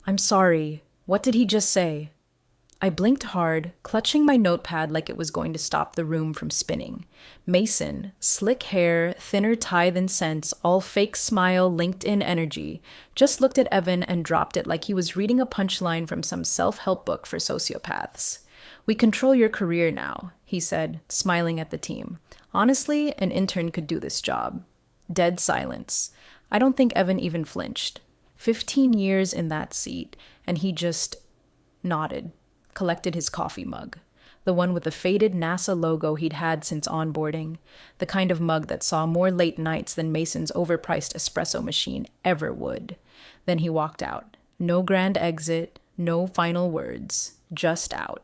I'm sorry. What did he just say? I blinked hard, clutching my notepad like it was going to stop the room from spinning. Mason, slick hair, thinner tie than sense, all fake smile, LinkedIn energy, just looked at Evan and dropped it like he was reading a punchline from some self-help book for sociopaths. We control your career now, he said, smiling at the team. Honestly, an intern could do this job. Dead silence. I don't think Evan even flinched. 15 years in that seat, and he just nodded, collected his coffee mug. The one with the faded NASA logo he'd had since onboarding. The kind of mug that saw more late nights than Mason's overpriced espresso machine ever would. Then he walked out. No grand exit, no final words. Just out.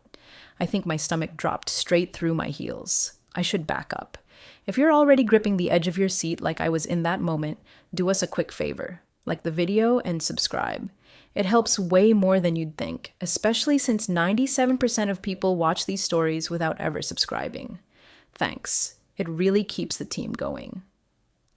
I think my stomach dropped straight through my heels. I should back up. If you're already gripping the edge of your seat like I was in that moment, do us a quick favor. Like the video and subscribe. It helps way more than you'd think, especially since 97% of people watch these stories without ever subscribing. Thanks. It really keeps the team going.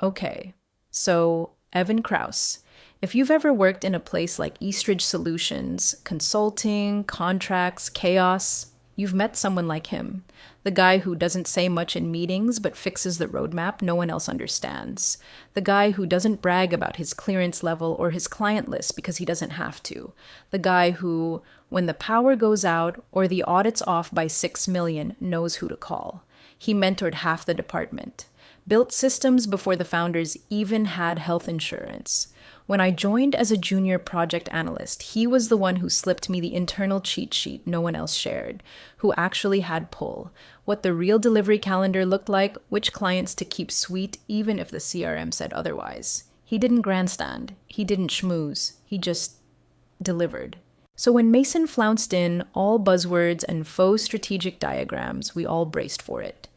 Okay, so Evan Krause. If you've ever worked in a place like Eastridge Solutions, consulting, contracts, chaos, you've met someone like him. The guy who doesn't say much in meetings but fixes the roadmap no one else understands. The guy who doesn't brag about his clearance level or his client list because he doesn't have to. The guy who, when the power goes out or the audit's off by 6 million, knows who to call. He mentored half the department. Built systems before the founders even had health insurance. When I joined as a junior project analyst, he was the one who slipped me the internal cheat sheet no one else shared, who actually had pull, what the real delivery calendar looked like, which clients to keep sweet even if the CRM said otherwise. He didn't grandstand, he didn't schmooze, he just delivered. So when Mason flounced in, all buzzwords and faux strategic diagrams, we all braced for it.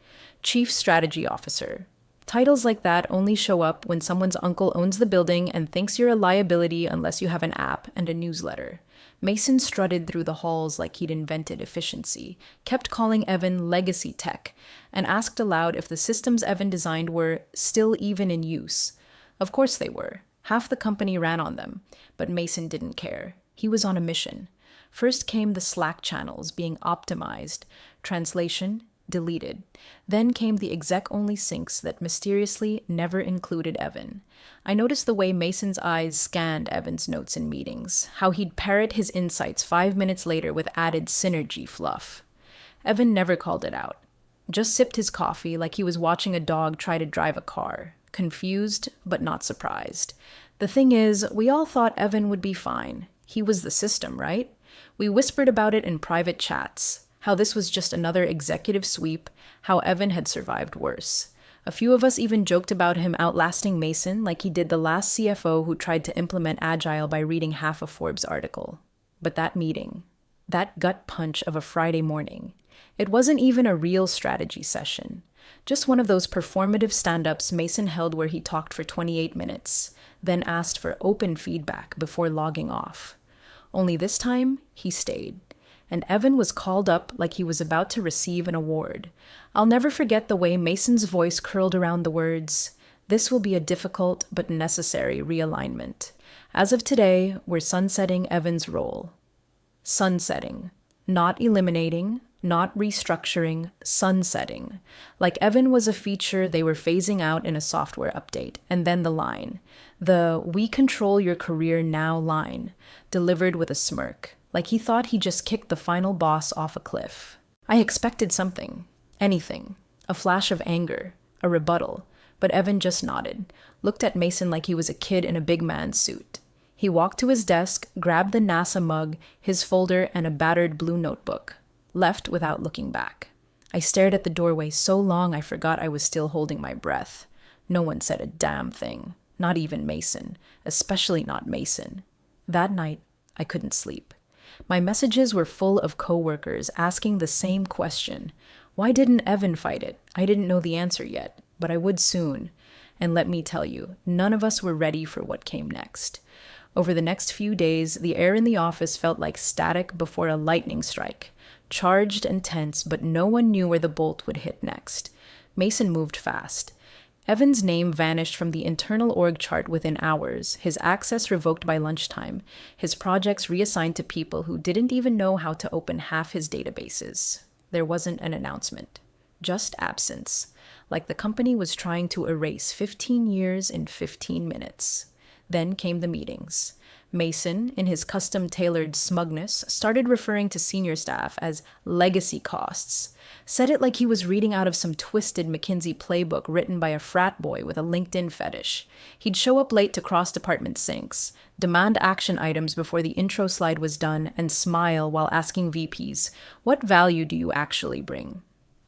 Chief Strategy Officer. Titles like that only show up when someone's uncle owns the building and thinks you're a liability unless you have an app and a newsletter. Mason strutted through the halls like he'd invented efficiency, kept calling Evan legacy tech, and asked aloud if the systems Evan designed were still even in use. Of course they were. Half the company ran on them, but Mason didn't care. He was on a mission. First came the Slack channels being optimized. Translation, deleted. Then came the exec-only syncs that mysteriously never included Evan. I noticed the way Mason's eyes scanned Evan's notes in meetings, how he'd parrot his insights 5 minutes later with added synergy fluff. Evan never called it out. Just sipped his coffee like he was watching a dog try to drive a car, confused but not surprised. The thing is, we all thought Evan would be fine. He was the system, right? We whispered about it in private chats. How this was just another executive sweep, how Evan had survived worse. A few of us even joked about him outlasting Mason like he did the last CFO who tried to implement Agile by reading half a Forbes article. But that meeting, that gut punch of a Friday morning, it wasn't even a real strategy session. Just one of those performative stand-ups Mason held where he talked for 28 minutes, then asked for open feedback before logging off. Only this time, he stayed. And Evan was called up like he was about to receive an award. I'll never forget the way Mason's voice curled around the words, "This will be a difficult but necessary realignment. As of today, we're sunsetting Evan's role." Sunsetting. Not eliminating, not restructuring, sunsetting. Like Evan was a feature they were phasing out in a software update. And then the line. The "we control your career now" line, delivered with a smirk. Like he thought he just kicked the final boss off a cliff. I expected something. Anything. A flash of anger. A rebuttal. But Evan just nodded. Looked at Mason like he was a kid in a big man's suit. He walked to his desk, grabbed the NASA mug, his folder, and a battered blue notebook. Left without looking back. I stared at the doorway so long I forgot I was still holding my breath. No one said a damn thing. Not even Mason. Especially not Mason. That night, I couldn't sleep. My messages were full of coworkers asking the same question. Why didn't Evan fight it? I didn't know the answer yet, but I would soon. And let me tell you, none of us were ready for what came next. Over the next few days, the air in the office felt like static before a lightning strike. Charged and tense, but no one knew where the bolt would hit next. Mason moved fast. Evan's name vanished from the internal org chart within hours, his access revoked by lunchtime, his projects reassigned to people who didn't even know how to open half his databases. There wasn't an announcement, just absence, like the company was trying to erase 15 years in 15 minutes. Then came the meetings. Mason, in his custom-tailored smugness, started referring to senior staff as legacy costs. Said it like he was reading out of some twisted McKinsey playbook written by a frat boy with a LinkedIn fetish. He'd show up late to cross-department syncs, demand action items before the intro slide was done, and smile while asking VPs, "What value do you actually bring?"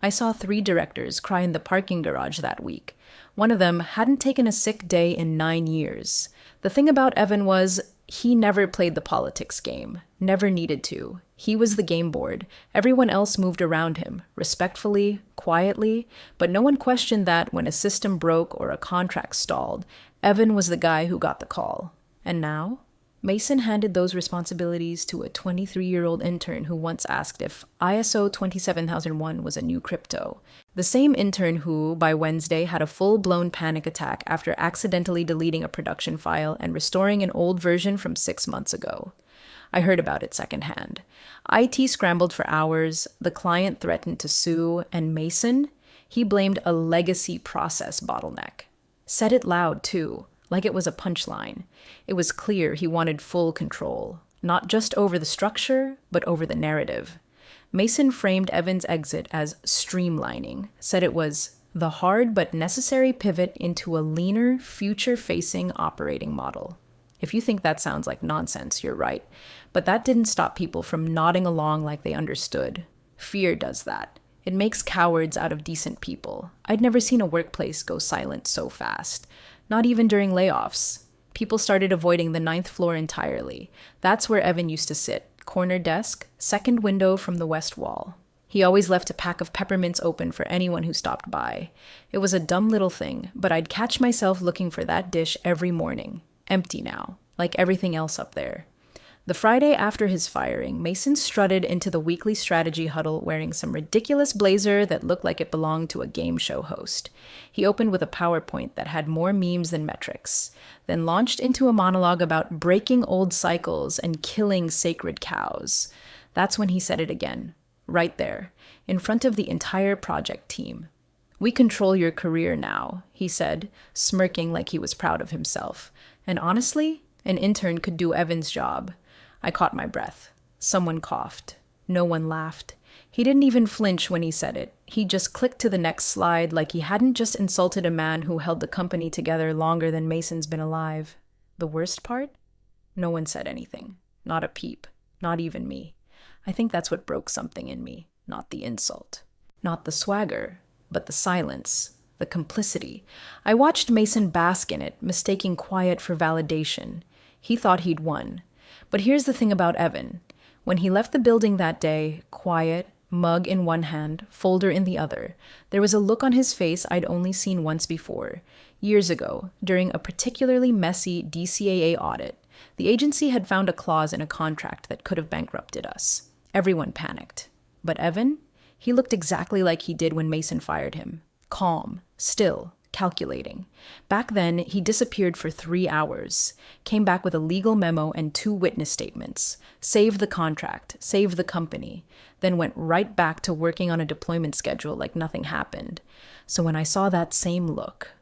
I saw 3 directors cry in the parking garage that week. One of them hadn't taken a sick day in 9 years. The thing about Evan was, he never played the politics game, never needed to. He was the game board. Everyone else moved around him, respectfully, quietly, but no one questioned that when a system broke or a contract stalled, Evan was the guy who got the call. And now? Mason handed those responsibilities to a 23-year-old intern who once asked if ISO 27001 was a new crypto. The same intern who, by Wednesday, had a full-blown panic attack after accidentally deleting a production file and restoring an old version from 6 months ago. I heard about it secondhand. IT scrambled for hours, the client threatened to sue, and Mason, he blamed a legacy process bottleneck. Said it loud, too, like it was a punchline. It was clear he wanted full control, not just over the structure, but over the narrative. Mason framed Evan's exit as streamlining, said it was the hard but necessary pivot into a leaner, future-facing operating model. If you think that sounds like nonsense, you're right. But that didn't stop people from nodding along like they understood. Fear does that. It makes cowards out of decent people. I'd never seen a workplace go silent so fast. Not even during layoffs. People started avoiding the 9th floor entirely. That's where Evan used to sit. Corner desk, second window from the west wall. He always left a pack of peppermints open for anyone who stopped by. It was a dumb little thing, but I'd catch myself looking for that dish every morning. Empty now, like everything else up there. The Friday after his firing, Mason strutted into the weekly strategy huddle wearing some ridiculous blazer that looked like it belonged to a game show host. He opened with a PowerPoint that had more memes than metrics, then launched into a monologue about breaking old cycles and killing sacred cows. That's when he said it again, right there, in front of the entire project team. "We control your career now," he said, smirking like he was proud of himself. And honestly, an intern could do Evan's job. I caught my breath. Someone coughed. No one laughed. He didn't even flinch when he said it. He just clicked to the next slide like he hadn't just insulted a man who held the company together longer than Mason's been alive. The worst part? No one said anything. Not a peep. Not even me. I think that's what broke something in me. Not the insult. Not the swagger, but the silence. The complicity. I watched Mason bask in it, mistaking quiet for validation. He thought he'd won. But here's the thing about Evan. When he left the building that day, quiet, mug in one hand, folder in the other, there was a look on his face I'd only seen once before. Years ago, during a particularly messy DCAA audit, the agency had found a clause in a contract that could have bankrupted us. Everyone panicked. But Evan? He looked exactly like he did when Mason fired him. Calm, still, calculating. Back then, he disappeared for 3 hours, came back with a legal memo and 2 witness statements, saved the contract, saved the company, then went right back to working on a deployment schedule like nothing happened. So when I saw that same look,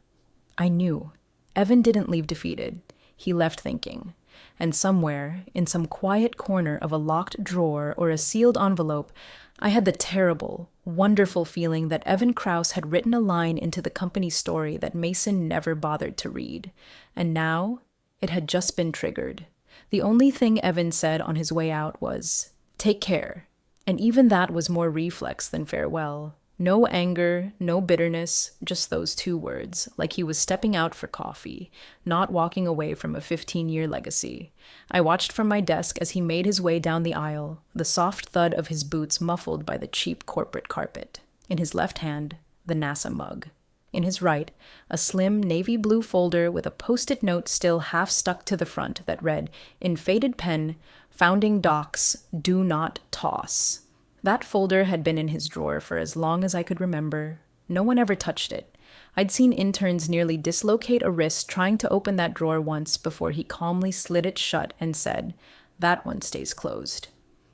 I knew. Evan didn't leave defeated. He left thinking. And somewhere, in some quiet corner of a locked drawer or a sealed envelope, I had the terrible, wonderful feeling that Evan Krause had written a line into the company's story that Mason never bothered to read. And now, it had just been triggered. The only thing Evan said on his way out was, "Take care." And even that was more reflex than farewell. No anger, no bitterness, just those 2 words, like he was stepping out for coffee, not walking away from a 15-year legacy. I watched from my desk as he made his way down the aisle, the soft thud of his boots muffled by the cheap corporate carpet. In his left hand, the NASA mug. In his right, a slim navy blue folder with a post-it note still half stuck to the front that read, in faded pen, "Founding Docs, do not toss." That folder had been in his drawer for as long as I could remember. No one ever touched it. I'd seen interns nearly dislocate a wrist trying to open that drawer once before he calmly slid it shut and said, "That one stays closed."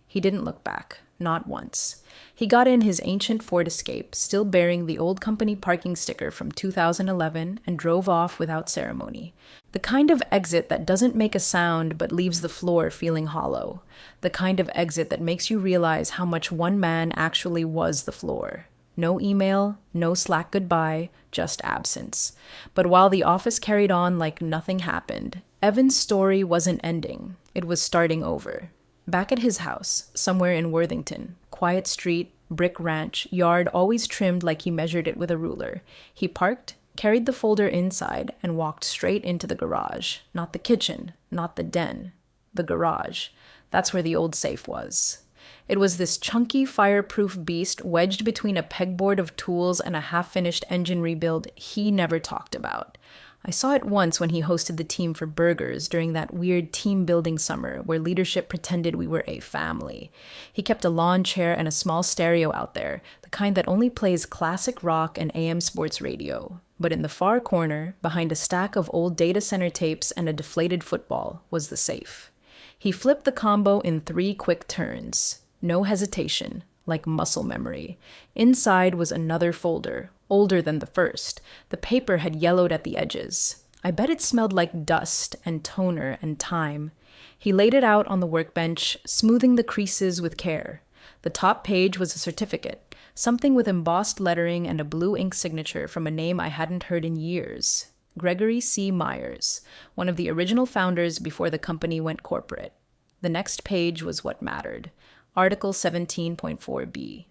He didn't look back, not once. He got in his ancient Ford Escape, still bearing the old company parking sticker from 2011, and drove off without ceremony. The kind of exit that doesn't make a sound but leaves the floor feeling hollow. The kind of exit that makes you realize how much one man actually was the floor. No email, no Slack goodbye, just absence. But while the office carried on like nothing happened, Evan's story wasn't ending. It was starting over. Back at his house, somewhere in Worthington, quiet street, brick ranch, yard always trimmed like he measured it with a ruler, he parked, carried the folder inside, and walked straight into the garage. Not the kitchen, not the den, the garage. That's where the old safe was. It was this chunky, fireproof beast wedged between a pegboard of tools and a half-finished engine rebuild he never talked about. I saw it once when he hosted the team for burgers during that weird team-building summer where leadership pretended we were a family. He kept a lawn chair and a small stereo out there, the kind that only plays classic rock and AM sports radio. But in the far corner, behind a stack of old data center tapes and a deflated football, was the safe. He flipped the combo in 3 quick turns. No hesitation, like muscle memory. Inside was another folder, older than the first. The paper had yellowed at the edges. I bet it smelled like dust and toner and time. He laid it out on the workbench, smoothing the creases with care. The top page was a certificate, something with embossed lettering and a blue ink signature from a name I hadn't heard in years. Gregory C. Myers, one of the original founders before the company went corporate. The next page was what mattered. Article 17.4b.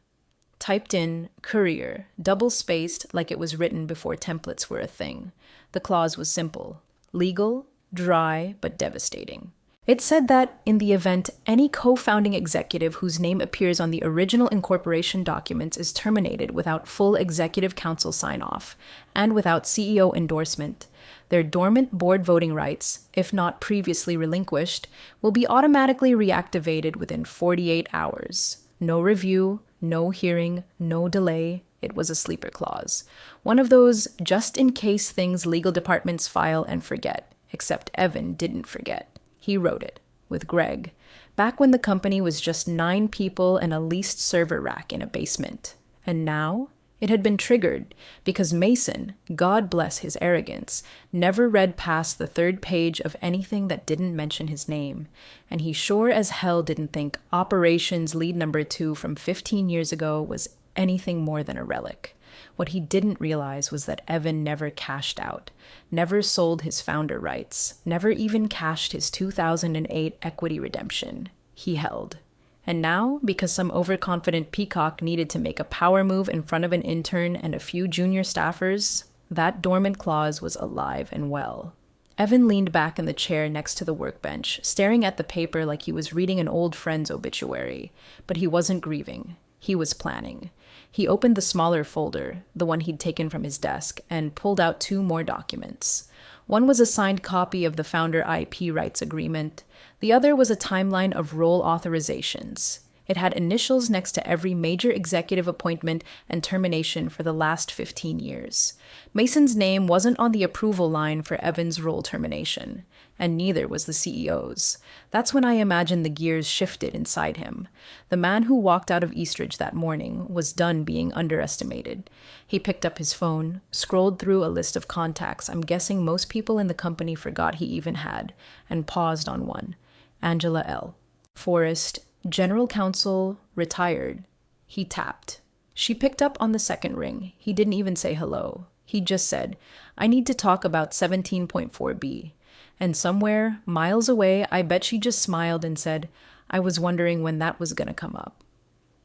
Typed in, Courier, double-spaced like it was written before templates were a thing. The clause was simple. Legal, dry, but devastating. It said that, in the event any co-founding executive whose name appears on the original incorporation documents is terminated without full executive council sign-off, and without CEO endorsement, their dormant board voting rights, if not previously relinquished, will be automatically reactivated within 48 hours. No review, no hearing, no delay. It was a sleeper clause. One of those just-in-case things legal departments file and forget, except Evan didn't forget. He wrote it, with Greg, back when the company was just 9 people and a leased server rack in a basement. And now, it had been triggered because Mason, God bless his arrogance, never read past the 3rd page of anything that didn't mention his name. And he sure as hell didn't think Operations Lead Number 2 from 15 years ago was anything more than a relic. What he didn't realize was that Evan never cashed out, never sold his founder rights, never even cashed his 2008 equity redemption. He held. And now, because some overconfident peacock needed to make a power move in front of an intern and a few junior staffers, that dormant clause was alive and well. Evan leaned back in the chair next to the workbench, staring at the paper like he was reading an old friend's obituary. But he wasn't grieving. He was planning. He opened the smaller folder, the one he'd taken from his desk, and pulled out 2 more documents. One was a signed copy of the founder IP rights agreement. The other was a timeline of role authorizations. It had initials next to every major executive appointment and termination for the last 15 years. Mason's name wasn't on the approval line for Evan's role termination, and neither was the CEO's. That's when I imagined the gears shifted inside him. The man who walked out of Eastridge that morning was done being underestimated. He picked up his phone, scrolled through a list of contacts I'm guessing most people in the company forgot he even had, and paused on one. Angela L. Forrest, General Counsel, retired. He tapped. She picked up on the second ring. He didn't even say hello. He just said, "I need to talk about 17.4b. And somewhere, miles away, I bet she just smiled and said, "I was wondering when that was gonna come up."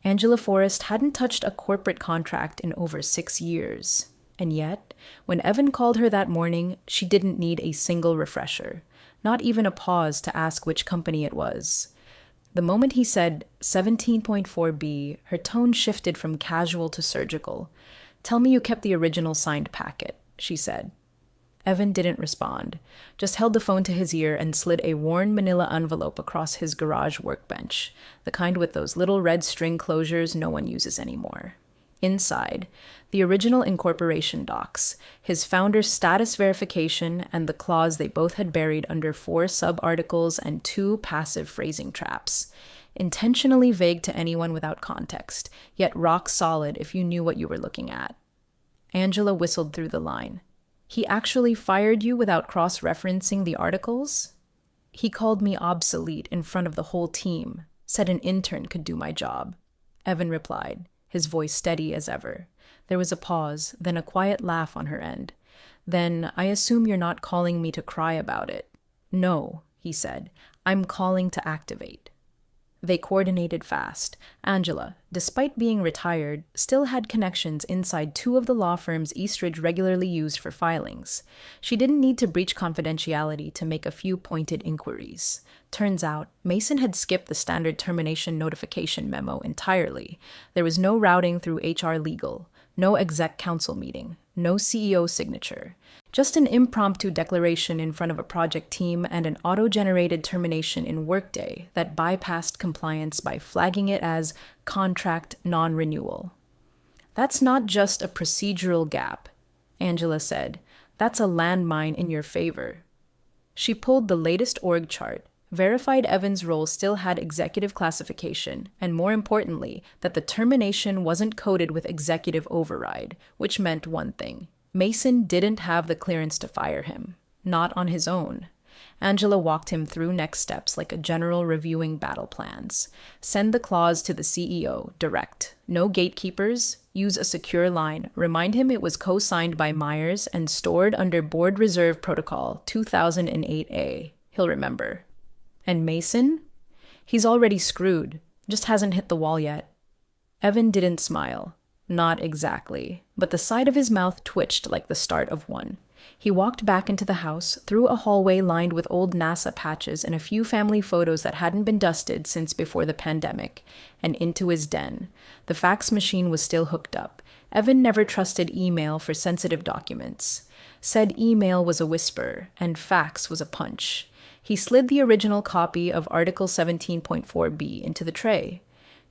Angela Forrest hadn't touched a corporate contract in over 6 years. And yet, when Evan called her that morning, she didn't need a single refresher, not even a pause to ask which company it was. The moment he said 17.4b, her tone shifted from casual to surgical. "Tell me you kept the original signed packet," she said. Evan didn't respond, just held the phone to his ear and slid a worn manila envelope across his garage workbench, the kind with those little red string closures no one uses anymore. Inside, the original incorporation docs, his founder's status verification, and the clause they both had buried under 4 sub-articles and 2 passive phrasing traps. Intentionally vague to anyone without context, yet rock solid if you knew what you were looking at. Angela whistled through the line. He actually fired you without cross-referencing the articles? He called me obsolete in front of the whole team, said an intern could do my job. Evan replied, his voice steady as ever. There was a pause, then a quiet laugh on her end. Then, I assume you're not calling me to cry about it. No, he said. I'm calling to activate. They coordinated fast. Angela, despite being retired, still had connections inside 2 of the law firms Eastridge regularly used for filings. She didn't need to breach confidentiality to make a few pointed inquiries. Turns out, Mason had skipped the standard termination notification memo entirely. There was no routing through HR legal, no exec council meeting, no CEO signature. Just an impromptu declaration in front of a project team and an auto-generated termination in Workday that bypassed compliance by flagging it as contract non-renewal. That's not just a procedural gap, Angela said. That's a landmine in your favor. She pulled the latest org chart, verified Evan's role still had executive classification, and more importantly, that the termination wasn't coded with executive override, which meant one thing. Mason didn't have the clearance to fire him, not on his own. Angela walked him through next steps like a general reviewing battle plans. Send the clause to the CEO, direct. No gatekeepers. Use a secure line. Remind him it was co-signed by Myers and stored under Board Reserve Protocol 2008A. He'll remember. And Mason? He's already screwed. Just hasn't hit the wall yet. Evan didn't smile. Not exactly, but the side of his mouth twitched like the start of one. He walked back into the house, through a hallway lined with old NASA patches and a few family photos that hadn't been dusted since before the pandemic, and into his den. The fax machine was still hooked up. Evan never trusted email for sensitive documents. Said email was a whisper, and fax was a punch. He slid the original copy of Article 17.4b into the tray.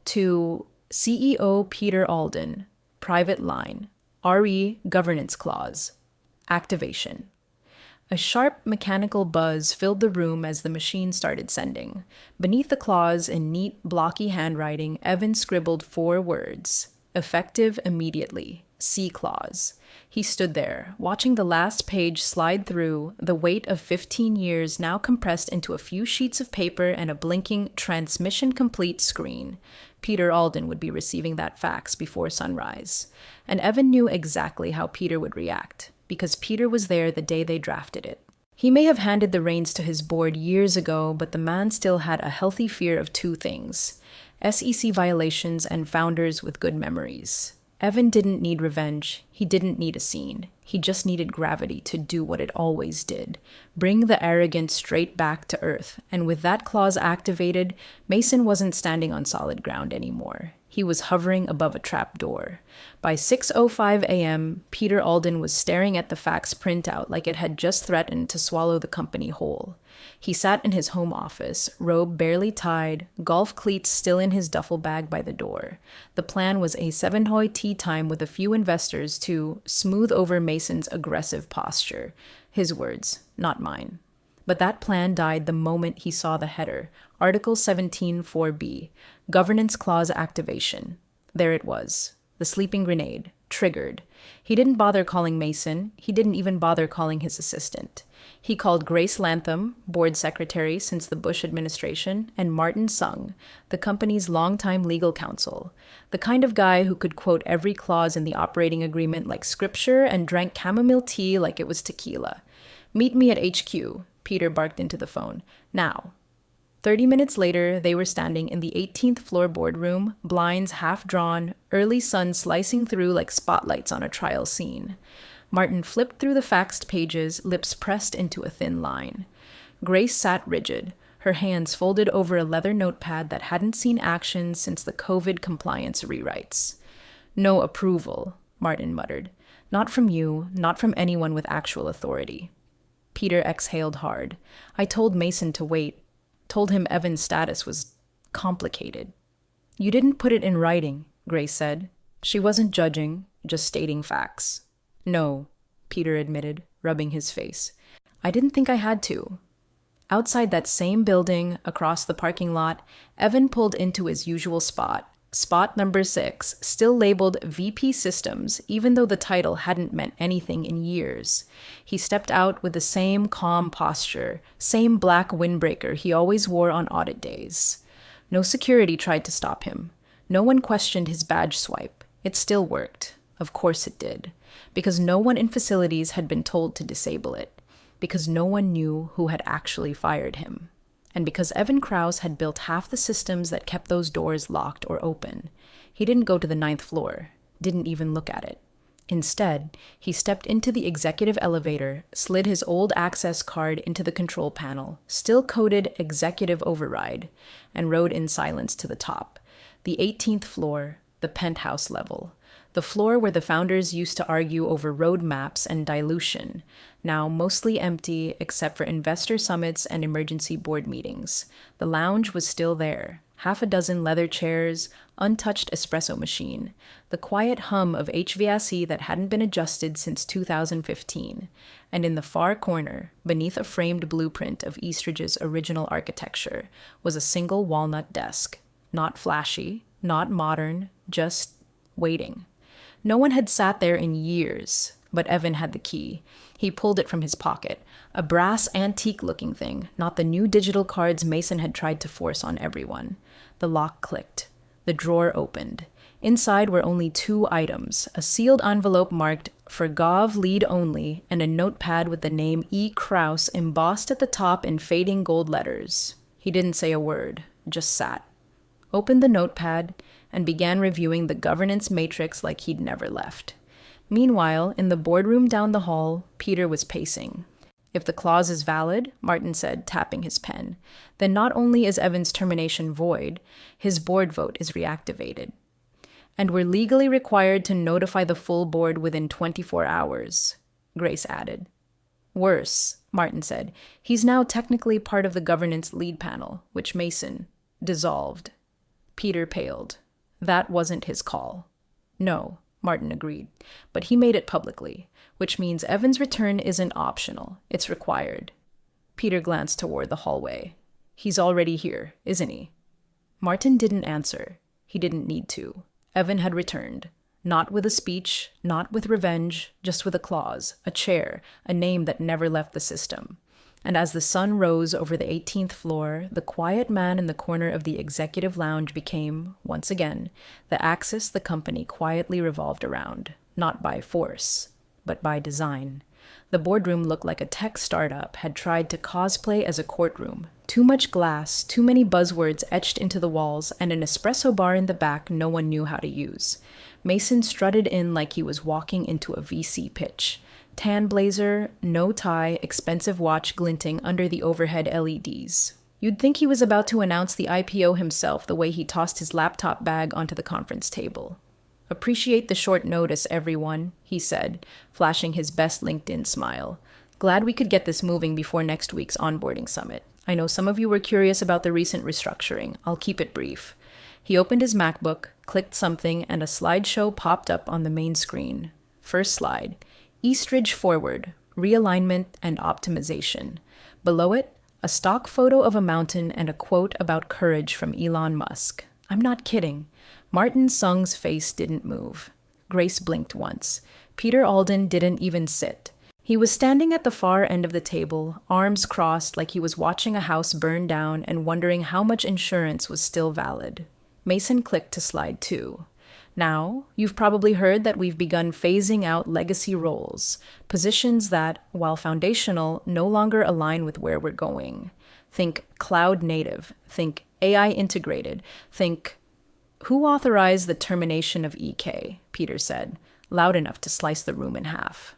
To CEO Peter Alden, private line, RE Governance Clause, activation. A sharp mechanical buzz filled the room as the machine started sending. Beneath the clause, in neat, blocky handwriting, Evan scribbled 4 words, effective immediately, C clause. He stood there, watching the last page slide through, the weight of 15 years now compressed into a few sheets of paper and a blinking transmission complete screen. Peter Alden would be receiving that fax before sunrise. And Evan knew exactly how Peter would react, because Peter was there the day they drafted it. He may have handed the reins to his board years ago, but the man still had a healthy fear of 2 things: SEC violations and founders with good memories. Evan didn't need revenge. He didn't need a scene. He just needed gravity to do what it always did. Bring the arrogance straight back to earth. And with that clause activated, Mason wasn't standing on solid ground anymore. He was hovering above a trap door. By 6:05 a.m., Peter Alden was staring at the fax printout like it had just threatened to swallow the company whole. He sat in his home office, robe barely tied, golf cleats still in his duffel bag by the door. The plan was a 7-hoy tea time with a few investors to smooth over Mason's aggressive posture. His words, not mine. But that plan died the moment he saw the header, Article 17.4b, Governance Clause Activation. There it was, the sleeping grenade, triggered. He didn't bother calling Mason. He didn't even bother calling his assistant. He called Grace Lantham, board secretary since the Bush administration, and Martin Sung, the company's longtime legal counsel, the kind of guy who could quote every clause in the operating agreement like scripture and drank chamomile tea like it was tequila. Meet me at HQ, Peter barked into the phone. Now. 30 minutes later, they were standing in the 18th floor boardroom, blinds half drawn, early sun slicing through like spotlights on a trial scene. Martin flipped through the faxed pages, lips pressed into a thin line. Grace sat rigid, her hands folded over a leather notepad that hadn't seen action since the COVID compliance rewrites. No approval, Martin muttered. Not from you, not from anyone with actual authority. Peter exhaled hard. I told Mason to wait. Told him Evan's status was complicated. You didn't put it in writing, Grace said. She wasn't judging, just stating facts. No, Peter admitted, rubbing his face. I didn't think I had to. Outside that same building, across the parking lot, Evan pulled into his usual spot. Spot number 6, still labeled VP Systems, even though the title hadn't meant anything in years. He stepped out with the same calm posture, same black windbreaker he always wore on audit days. No security tried to stop him. No one questioned his badge swipe. It still worked. Of course it did. Because no one in facilities had been told to disable it. Because no one knew who had actually fired him. And because Evan Krause had built half the systems that kept those doors locked or open. He didn't go to the 9th floor, didn't even look at it. Instead, he stepped into the executive elevator, slid his old access card into the control panel, still coded executive override, and rode in silence to the top. The 18th floor, the penthouse level. The floor where the founders used to argue over roadmaps and dilution, now mostly empty except for investor summits and emergency board meetings. The lounge was still there, half a dozen leather chairs, untouched espresso machine, the quiet hum of HVAC that hadn't been adjusted since 2015, and in the far corner, beneath a framed blueprint of Eastridge's original architecture, was a single walnut desk. Not flashy, not modern, just waiting. No one had sat there in years, but Evan had the key. He pulled it from his pocket, a brass antique-looking thing, not the new digital cards Mason had tried to force on everyone. The lock clicked. The drawer opened. Inside were only 2 items, a sealed envelope marked "For Gov Lead Only" and a notepad with the name E. Krause embossed at the top in fading gold letters. He didn't say a word, just sat. Opened the notepad, and began reviewing the governance matrix like he'd never left. Meanwhile, in the boardroom down the hall, Peter was pacing. If the clause is valid, Martin said, tapping his pen, then not only is Evan's termination void, his board vote is reactivated. And we're legally required to notify the full board within 24 hours, Grace added. Worse, Martin said, he's now technically part of the governance lead panel, which Mason dissolved. Peter paled. That wasn't his call. No, Martin agreed, but he made it publicly, which means Evan's return isn't optional, it's required. Peter glanced toward the hallway. He's already here, isn't he? Martin didn't answer. He didn't need to. Evan had returned. Not with a speech, not with revenge, just with a clause, a chair, a name that never left the system. And as the sun rose over the 18th floor, the quiet man in the corner of the executive lounge became, once again, the axis the company quietly revolved around, not by force, but by design. The boardroom looked like a tech startup had tried to cosplay as a courtroom. Too much glass, too many buzzwords etched into the walls, and an espresso bar in the back no one knew how to use. Mason strutted in like he was walking into a VC pitch. Tan blazer, no tie, expensive watch glinting under the overhead LEDs. You'd think he was about to announce the IPO himself the way he tossed his laptop bag onto the conference table. Appreciate the short notice, everyone, he said, flashing his best LinkedIn smile. Glad we could get this moving before next week's onboarding summit. I know some of you were curious about the recent restructuring. I'll keep it brief. He opened his MacBook, clicked something, and a slideshow popped up on the main screen. First slide. Eastridge Forward, Realignment and Optimization. Below it, a stock photo of a mountain and a quote about courage from Elon Musk. I'm not kidding. Martin Sung's face didn't move. Grace blinked once. Peter Alden didn't even sit. He was standing at the far end of the table, arms crossed like he was watching a house burn down and wondering how much insurance was still valid. Mason clicked to slide 2. Now, you've probably heard that we've begun phasing out legacy roles, positions that, while foundational, no longer align with where we're going. Think cloud native, think AI integrated, think... Who authorized the termination of EK? Peter said, loud enough to slice the room in half.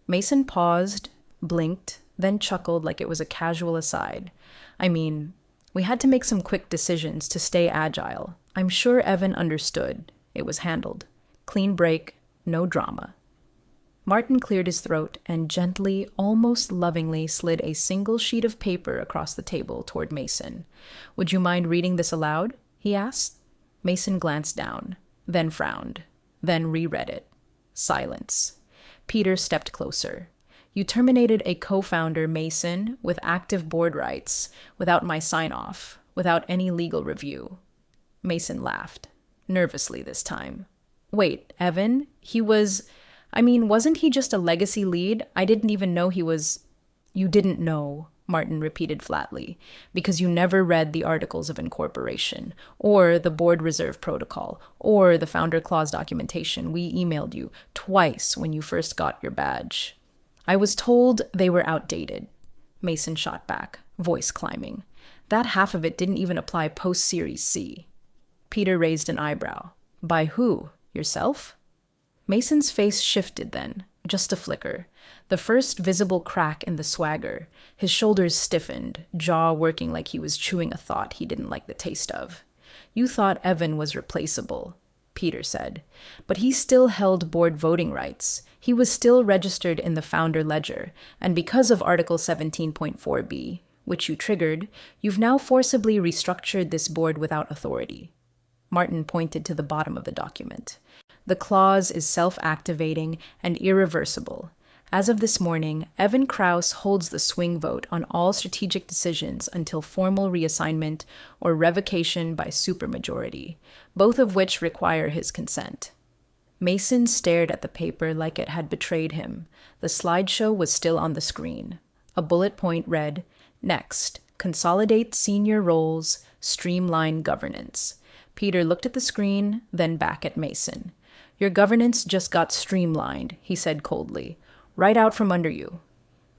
Mason paused, blinked, then chuckled like it was a casual aside. I mean, we had to make some quick decisions to stay agile. I'm sure Evan understood. It was handled. Clean break, no drama. Martin cleared his throat and gently, almost lovingly, slid a single sheet of paper across the table toward Mason. Would you mind reading this aloud? He asked. Mason glanced down, then frowned. then reread it. Silence. Peter stepped closer. You terminated a co-founder, Mason, with active board rights, without my sign-off, without any legal review. Mason laughed, nervously this time. Wait, Evan? Wasn't he just a legacy lead? I didn't even know he was... You didn't know, Martin repeated flatly, because you never read the Articles of Incorporation, or the Board Reserve Protocol, or the Founder Clause documentation we emailed you twice when you first got your badge. I was told they were outdated. Mason shot back, voice climbing. That half of it didn't even apply post-Series C. Peter raised an eyebrow. By who? Yourself? Mason's face shifted then, just a flicker. The first visible crack in the swagger. His shoulders stiffened, jaw working like he was chewing a thought he didn't like the taste of. You thought Evan was replaceable, Peter said. But he still held board voting rights. He was still registered in the founder ledger, and because of Article 17.4b, which you triggered, you've now forcibly restructured this board without authority. Martin pointed to the bottom of the document. The clause is self-activating and irreversible. As of this morning, Evan Krause holds the swing vote on all strategic decisions until formal reassignment or revocation by supermajority, both of which require his consent. Mason stared at the paper like it had betrayed him. The slideshow was still on the screen. A bullet point read, Next, consolidate senior roles, streamline governance. Peter looked at the screen, then back at Mason. Your governance just got streamlined, he said coldly. Right out from under you.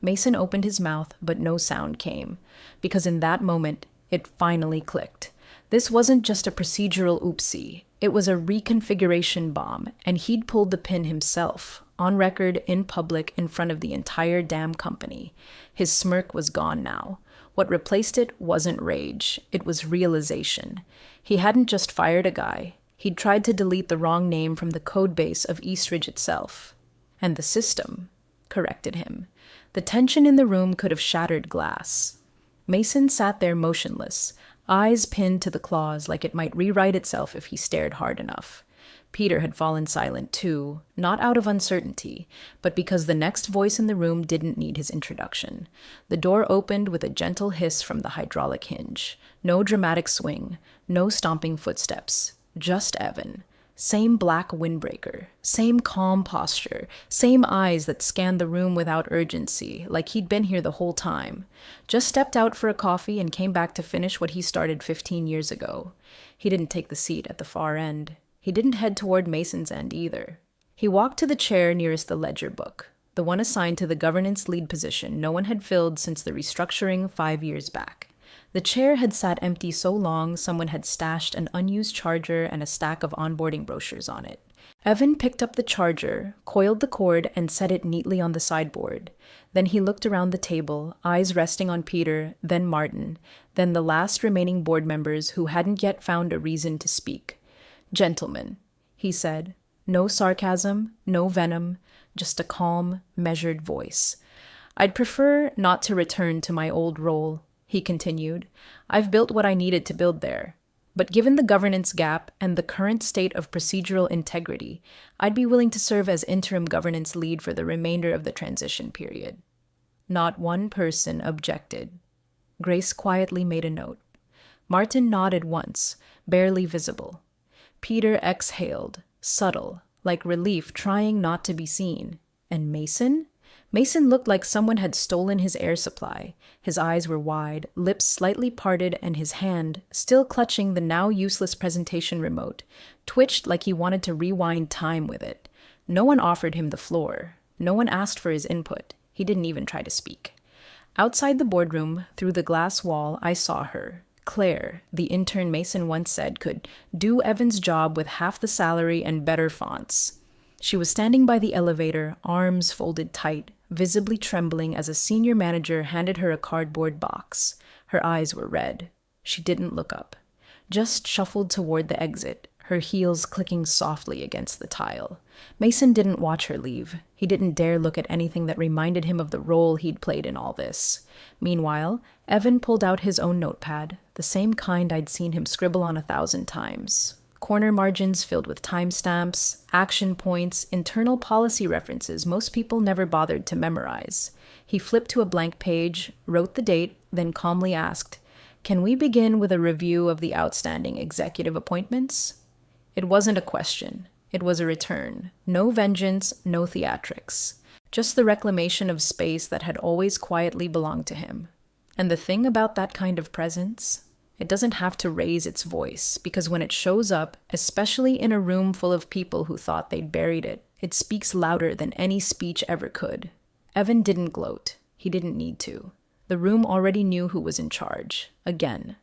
Mason opened his mouth, but no sound came, because in that moment, it finally clicked. This wasn't just a procedural oopsie. It was a reconfiguration bomb, and he'd pulled the pin himself, on record, in public, in front of the entire damn company. His smirk was gone now. What replaced it wasn't rage. It was realization. He hadn't just fired a guy. He'd tried to delete the wrong name from the codebase of Eastridge itself. And the system corrected him. The tension in the room could have shattered glass. Mason sat there motionless, eyes pinned to the clause like it might rewrite itself if he stared hard enough. Peter had fallen silent too, not out of uncertainty, but because the next voice in the room didn't need his introduction. The door opened with a gentle hiss from the hydraulic hinge. No dramatic swing, no stomping footsteps, just Evan. Same black windbreaker, same calm posture, same eyes that scanned the room without urgency, like he'd been here the whole time. Just stepped out for a coffee and came back to finish what he started 15 years ago. He didn't take the seat at the far end. He didn't head toward Mason's end either. He walked to the chair nearest the ledger book, the one assigned to the governance lead position no one had filled since the restructuring 5 years back. The chair had sat empty so long someone had stashed an unused charger and a stack of onboarding brochures on it. Evan picked up the charger, coiled the cord, and set it neatly on the sideboard. Then he looked around the table, eyes resting on Peter, then Martin, then the last remaining board members who hadn't yet found a reason to speak. Gentlemen, he said, no sarcasm, no venom, just a calm, measured voice. I'd prefer not to return to my old role, he continued. I've built what I needed to build there. But given the governance gap and the current state of procedural integrity, I'd be willing to serve as interim governance lead for the remainder of the transition period. Not one person objected. Grace quietly made a note. Martin nodded once, barely visible. Peter exhaled, subtle, like relief trying not to be seen. And Mason? Mason looked like someone had stolen his air supply. His eyes were wide, lips slightly parted, and his hand, still clutching the now useless presentation remote, twitched like he wanted to rewind time with it. No one offered him the floor. No one asked for his input. He didn't even try to speak. Outside the boardroom, through the glass wall, I saw her. Claire, the intern Mason once said could do Evan's job with half the salary and better fonts. She was standing by the elevator, arms folded tight, visibly trembling as a senior manager handed her a cardboard box. Her eyes were red. She didn't look up, just shuffled toward the exit, her heels clicking softly against the tile. Mason didn't watch her leave. He didn't dare look at anything that reminded him of the role he'd played in all this. Meanwhile, Evan pulled out his own notepad, the same kind I'd seen him scribble on 1,000 times. Corner margins filled with timestamps, action points, internal policy references most people never bothered to memorize. He flipped to a blank page, wrote the date, then calmly asked, "Can we begin with a review of the outstanding executive appointments?" It wasn't a question. It was a return. No vengeance, no theatrics. Just the reclamation of space that had always quietly belonged to him. And the thing about that kind of presence, it doesn't have to raise its voice, because when it shows up, especially in a room full of people who thought they'd buried it, it speaks louder than any speech ever could. Evan didn't gloat. He didn't need to. The room already knew who was in charge. Again.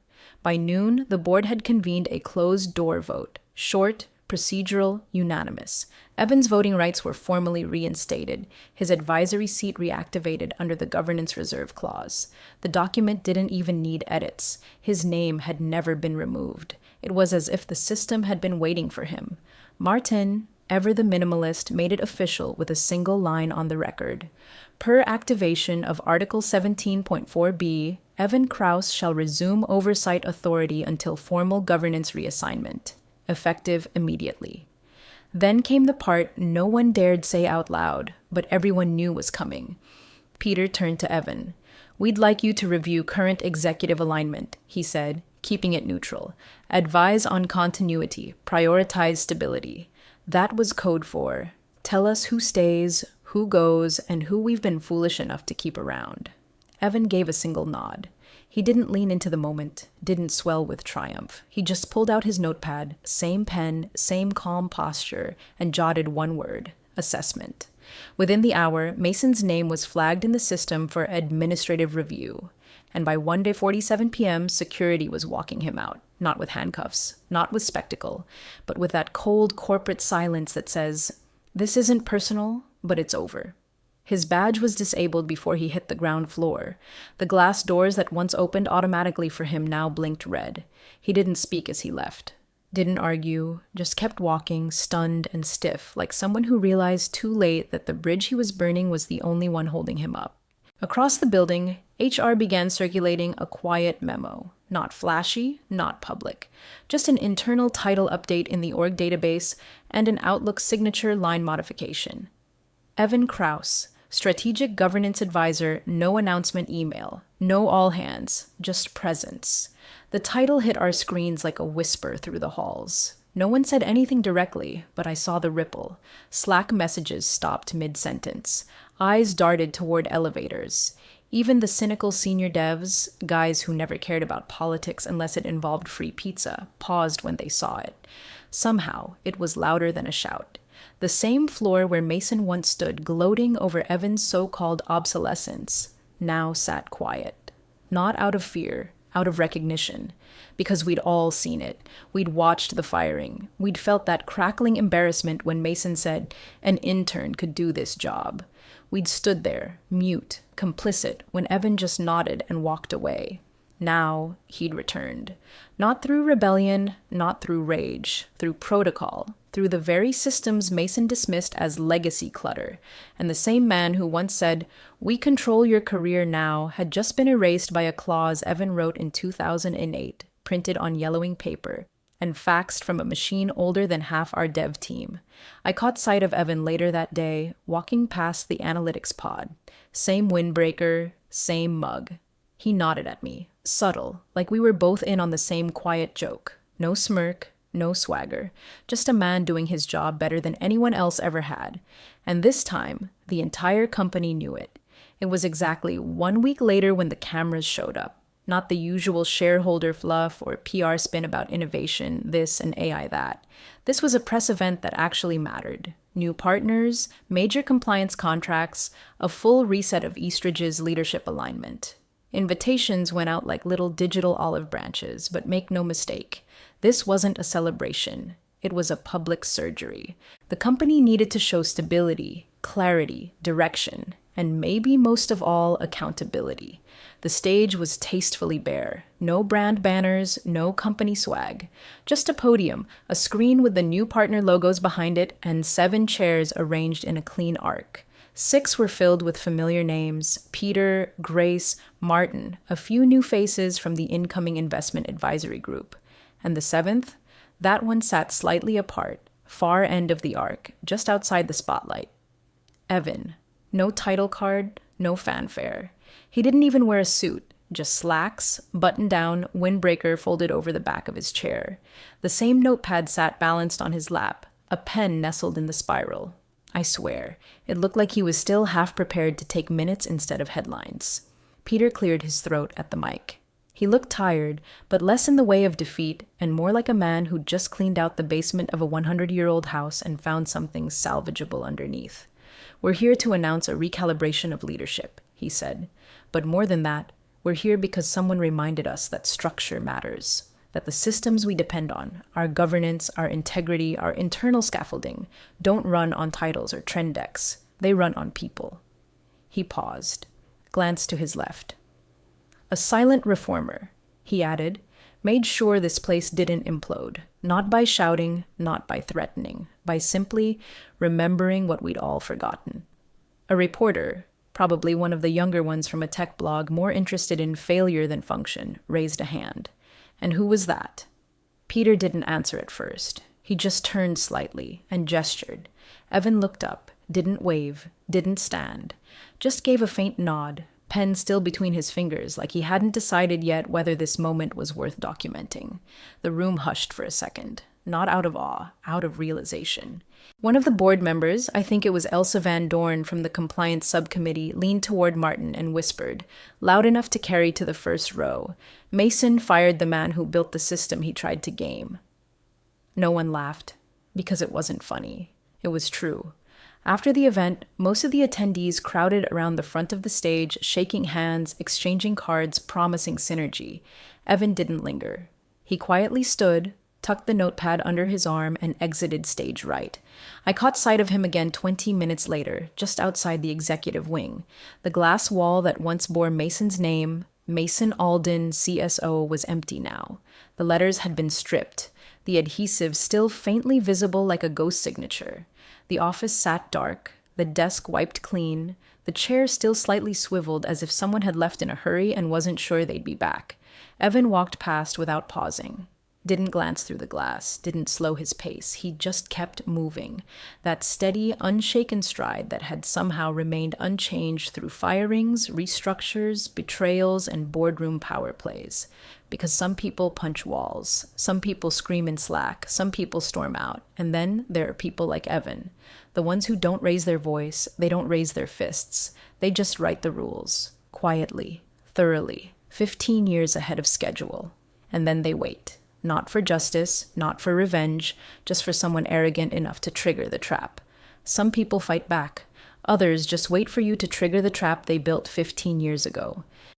By noon, the board had convened a closed-door vote. Short, procedural, unanimous. Evan's voting rights were formally reinstated, his advisory seat reactivated under the governance reserve clause. The document didn't even need edits. His name had never been removed. It was as if the system had been waiting for him. Martin, ever the minimalist, made it official with a single line on the record. Per activation of Article 17.4b, Evan Krause shall resume oversight authority until formal governance reassignment. Effective immediately. Then came the part no one dared say out loud, but everyone knew was coming. Peter turned to Evan. "We'd like you to review current executive alignment," he said, keeping it neutral. "Advise on continuity, prioritize stability." That was code for, tell us who stays, who goes, and who we've been foolish enough to keep around. Evan gave a single nod. He didn't lean into the moment, didn't swell with triumph. He just pulled out his notepad, same pen, same calm posture, and jotted one word: assessment. Within the hour, Mason's name was flagged in the system for administrative review. And by 1:47 p.m., security was walking him out, not with handcuffs, not with spectacle, but with that cold corporate silence that says, "This isn't personal, but it's over." His badge was disabled before he hit the ground floor. The glass doors that once opened automatically for him now blinked red. He didn't speak as he left. Didn't argue, just kept walking, stunned and stiff, like someone who realized too late that the bridge he was burning was the only one holding him up. Across the building, HR began circulating a quiet memo. Not flashy, not public. Just an internal title update in the org database and an Outlook signature line modification. Evan Krause, Strategic Governance Advisor, no announcement email, no all hands, just presence. The title hit our screens like a whisper through the halls. No one said anything directly, but I saw the ripple. Slack messages stopped mid-sentence. Eyes darted toward elevators. Even the cynical senior devs, guys who never cared about politics unless it involved free pizza, paused when they saw it. Somehow, it was louder than a shout. The same floor where Mason once stood gloating over Evan's so-called obsolescence now sat quiet. Not out of fear, out of recognition. Because we'd all seen it. We'd watched the firing. We'd felt that crackling embarrassment when Mason said, "An intern could do this job." We'd stood there, mute, complicit, when Evan just nodded and walked away. Now, he'd returned. Not through rebellion, not through rage, through protocol, through the very systems Mason dismissed as legacy clutter. And the same man who once said, "We control your career now," had just been erased by a clause Evan wrote in 2008, printed on yellowing paper, and faxed from a machine older than half our dev team. I caught sight of Evan later that day, walking past the analytics pod. Same windbreaker, same mug. He nodded at me, subtle, like we were both in on the same quiet joke. No smirk, no swagger. Just a man doing his job better than anyone else ever had. And this time, the entire company knew it. It was exactly 1 week later when the cameras showed up. Not the usual shareholder fluff or PR spin about innovation, this and AI that. This was a press event that actually mattered. New partners, major compliance contracts, a full reset of Eastridge's leadership alignment. Invitations went out like little digital olive branches, but make no mistake, this wasn't a celebration. It was a public surgery. The company needed to show stability, clarity, direction, and maybe most of all, accountability. The stage was tastefully bare. No brand banners, no company swag. Just a podium, a screen with the new partner logos behind it, and 7 chairs arranged in a clean arc. 6 were filled with familiar names: Peter, Grace, Martin, a few new faces from the incoming investment advisory group. And the 7th? That one sat slightly apart, far end of the arc, just outside the spotlight. Evan. No title card, no fanfare. He didn't even wear a suit, just slacks, button down, windbreaker folded over the back of his chair. The same notepad sat balanced on his lap, a pen nestled in the spiral. I swear, it looked like he was still half prepared to take minutes instead of headlines. Peter cleared his throat at the mic. He looked tired, but less in the way of defeat and more like a man who'd just cleaned out the basement of a 100-year-old house and found something salvageable underneath. We're here to announce a recalibration of leadership, he said. But more than that, we're here because someone reminded us that structure matters, that the systems we depend on, our governance, our integrity, our internal scaffolding, don't run on titles or trend decks. They run on people. He paused, glanced to his left. A silent reformer, he added, made sure this place didn't implode, not by shouting, not by threatening, by simply remembering what we'd all forgotten. A reporter, probably one of the younger ones from a tech blog more interested in failure than function, raised a hand. And who was that? Peter didn't answer at first. He just turned slightly and gestured. Evan looked up, didn't wave, didn't stand, just gave a faint nod, pen still between his fingers, like he hadn't decided yet whether this moment was worth documenting. The room hushed for a second, not out of awe, out of realization. One of the board members, I think it was Elsa Van Dorn from the compliance subcommittee, leaned toward Martin and whispered, loud enough to carry to the first row, "Mason fired the man who built the system he tried to game." No one laughed, because it wasn't funny. It was true. After the event, most of the attendees crowded around the front of the stage, shaking hands, exchanging cards, promising synergy. Evan didn't linger. He quietly stood, tucked the notepad under his arm, and exited stage right. I caught sight of him again 20 minutes later, just outside the executive wing. The glass wall that once bore Mason's name, Mason Alden, CSO, was empty now. The letters had been stripped, the adhesive still faintly visible like a ghost signature. The office sat dark, the desk wiped clean, the chair still slightly swiveled as if someone had left in a hurry and wasn't sure they'd be back. Evan walked past without pausing. Didn't glance through the glass, didn't slow his pace. He just kept moving. That steady, unshaken stride that had somehow remained unchanged through firings, restructures, betrayals, and boardroom power plays. Because some people punch walls, some people scream in Slack, some people storm out, and then there are people like Evan. The ones who don't raise their voice, they don't raise their fists. They just write the rules, quietly, thoroughly, 15 years ahead of schedule. And then they wait. Not for justice, not for revenge, just for someone arrogant enough to trigger the trap. Some people fight back. Others just wait for you to trigger the trap they built 15 years ago.